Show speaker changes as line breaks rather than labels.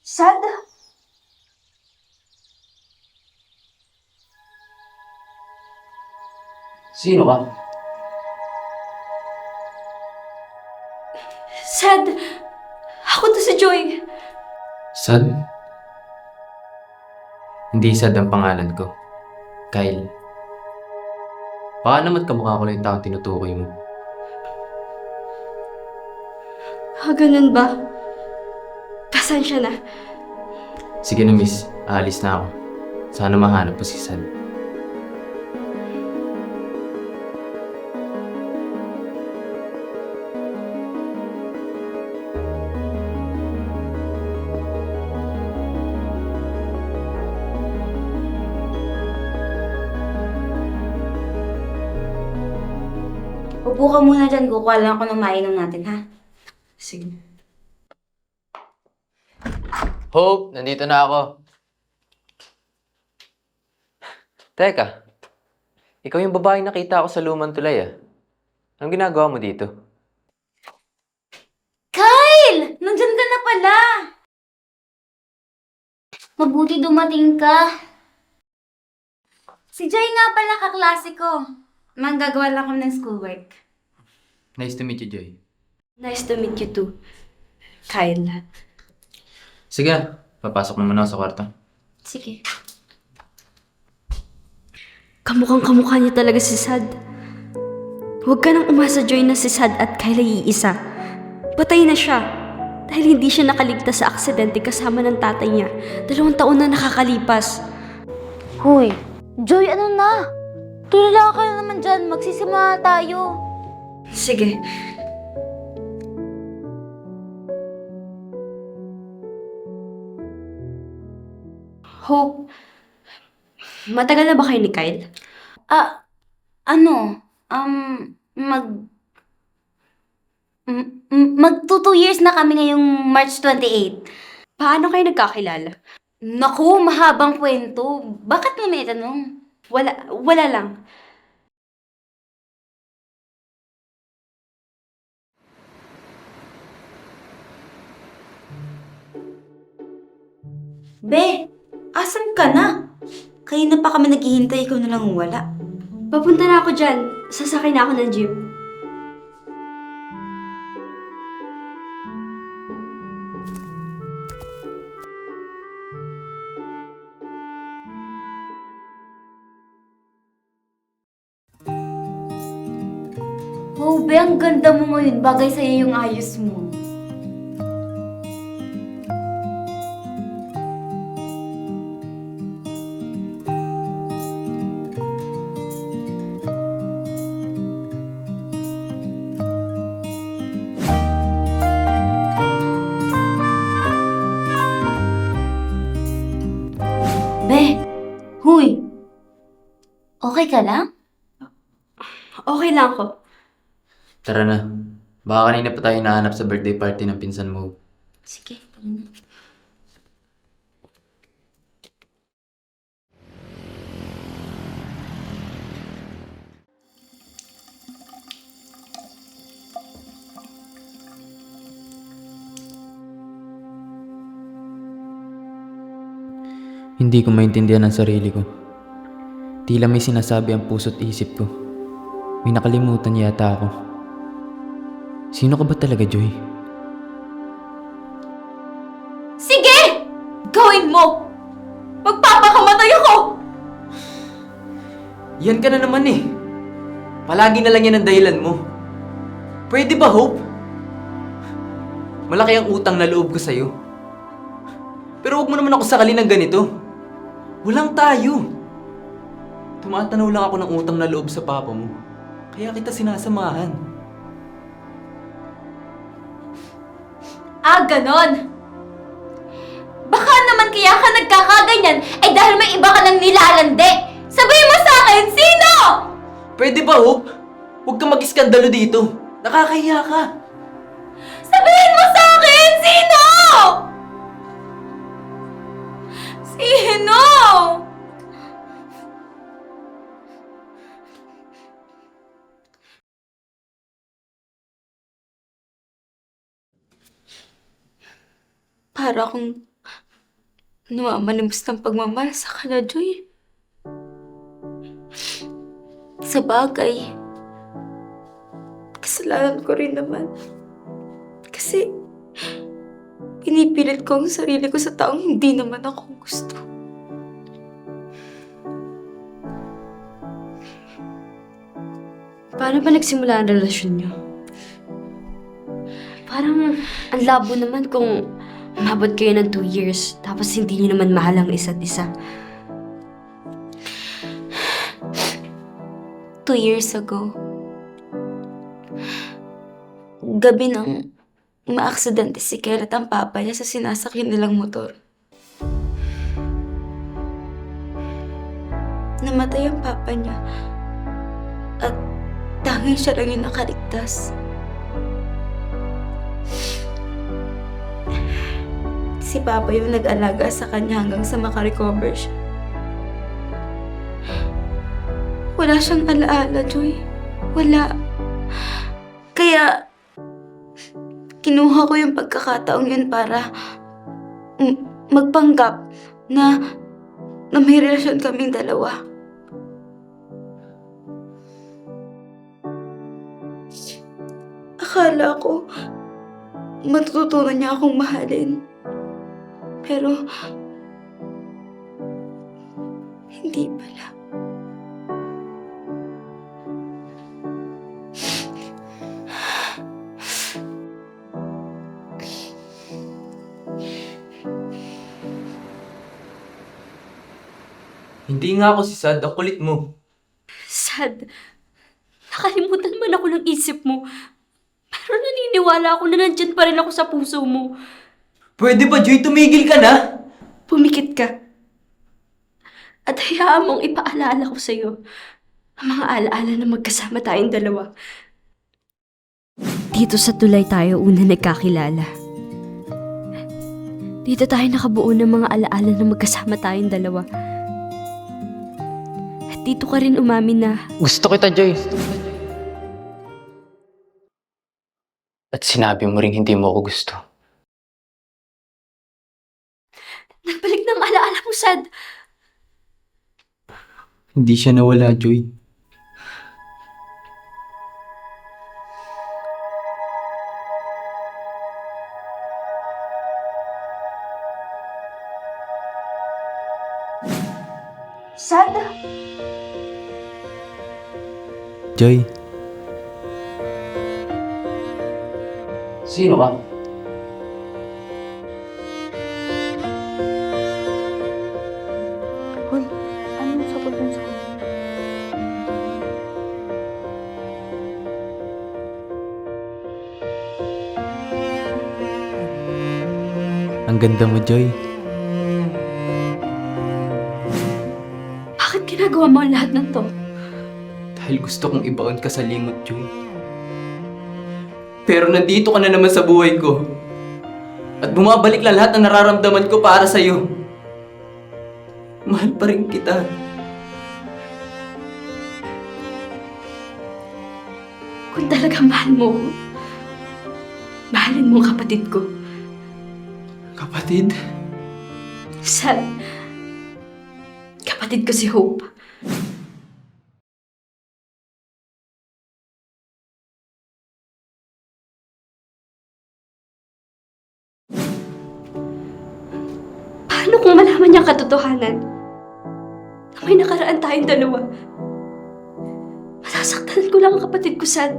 Sad?
Sino ka?
Sad? Ako to si Joy.
Sad? Hindi Sad ang pangalan ko. Kyle. Baka naman kamukha ko lang yung taong tinutukoy mo.
Ganun ba? Pasensya na.
Sige na miss, aalis na ako. Sana mahanap po si Sad.
Upo ka muna dyan. Kukuha lang ako ng mainom natin, ha?
Sige.
Hope, nandito na ako. Teka, ikaw yung babaeng nakita ko sa lumang tulay ah. Anong ginagawa mo dito?
Kyle! Nandyan ka na pala! Mabuti dumating ka. Si Joy nga pala kaklase ko. Manggagawa lang ako ng schoolwork.
Nice to meet you, Joy.
Nice to meet you too, Kyle.
Sige, papasok naman ako sa kwarto.
Sige.
Kamukhang-kamukha niya talaga si Sad. Huwag ka nang umasa, Joy, na si Sad at Kyle ay iisa. Patay na siya. Dahil hindi siya nakaligtas sa aksidente kasama ng tatay niya. 2 taon na nakakalipas.
Hoy, Joy, ano na? Tulala ka na naman dyan. Magsisimula tayo.
Sige. Hope, matagal na ba kayo ni Kyle?
Ano? Mag 2 years na kami ngayong March 28.
Paano kayo nagkakilala?
Naku, mahabang kwento. Bakit mo may tanong?
Wala lang.
Be, asan ka na? Kanina pa kami naghihintay, ikaw na lang wala.
Papunta na ako dyan. Sasakay na ako ng jeep.
Oh, be, ang ganda mo ngayon. Bagay sa'yo yung ayos mo. Be, huy. Okay ka lang?
Okay lang ako.
Tara na. Baka kanina pa tayo nahanap sa birthday party ng pinsan mo.
Sige, tara na.
Hindi ko maintindihan ang sarili ko. Tila may sinasabi ang puso't isip ko. May nakalimutan yata ako. Sino ka ba talaga, Joy?
Sige! Gawin mo! Magpapakamatay ako!
Yan ka na naman eh. Palagi na lang yan ang dahilan mo. Pwede ba, Hope? Malaki ang utang na loob ko sa'yo. Pero huwag mo naman ako sakalin ng ganito. Walang tayo. Tumatanaw lang ako ng utang na loob sa papa mo. Kaya kita sinasamahan.
Ganon! Baka naman kaya ka nagkakaganyan ay dahil may iba ka nang nilalande! Sabihin mo sa akin, sino?
Pwede ba, Hope? Huwag kang mag-iskandalo dito. Nakakahiya ka.
Sabihin mo sa akin, sino? Sino? Para akong namamalimos ng pagmamahal sa kanya, Joy. Sa bagay, kasalanan ko rin naman. Kasi, pinipilit ko ang sarili ko sa taong hindi naman ako gusto.
Paano ba nagsimula ang relasyon niyo? Parang ang labo naman kung umabot kayo ng 2 years tapos hindi niyo naman mahal ang isa't isa.
2 years ago, gabi nang maaksidente si Kel at ang papa niya sa sinasakyan nilang motor. Namatay ang papa niya at tanging siya lang yung nakaligtas. Si papa yung nag-alaga sa kanya hanggang sa makarecover siya. Wala siyang alaala, Joy. Wala. Kaya, kinuha ko yung pagkakataong yun para magpanggap na may relasyon kaming dalawa. Akala ko, matututunan niya akong mahalin. Pero, hindi pala.
Hindi nga ako si Sad, ang kulit mo.
Sad, nakalimutan man ako ng isip mo. Pero naniniwala ako na nandyan pa rin ako sa puso mo.
Pwede ba, Joy? Tumigil ka na!
Pumikit ka. At hayaan mong ipaalala ko sa'yo ang mga alaala na magkasama tayong dalawa. Dito sa tulay tayo una nagkakilala. Dito tayo nakabuo ng mga alaala na magkasama tayong dalawa. At dito ka rin umamin na
Gusto kita, Joy. At sinabi mo rin hindi mo ako gusto.
nagbalik ng alaala mo, Sad.
Hindi siya nawala, Joy.
Sad?
Joy,
Sino ka?
Hoy, anong sagot mo sa kanya?
ang ganda mo, Joy.
Bakit ginagawa mo ang lahat ng to?
Dahil gusto kong ibaon ka sa limot, Joy. Pero nandito ka na naman sa buhay ko. At bumabalik na lahat ng nararamdaman ko para sa'yo. Mahal pa rin kita.
Kung talaga mahal mo ko, mahalin mo ang kapatid ko.
Kapatid?
Sad, kapatid ko si Hope. Paano kung malaman niya ang katotohanan? Na may nakaraan tayong dalawa. Masasaktan ko lang ang kapatid ko, Sad.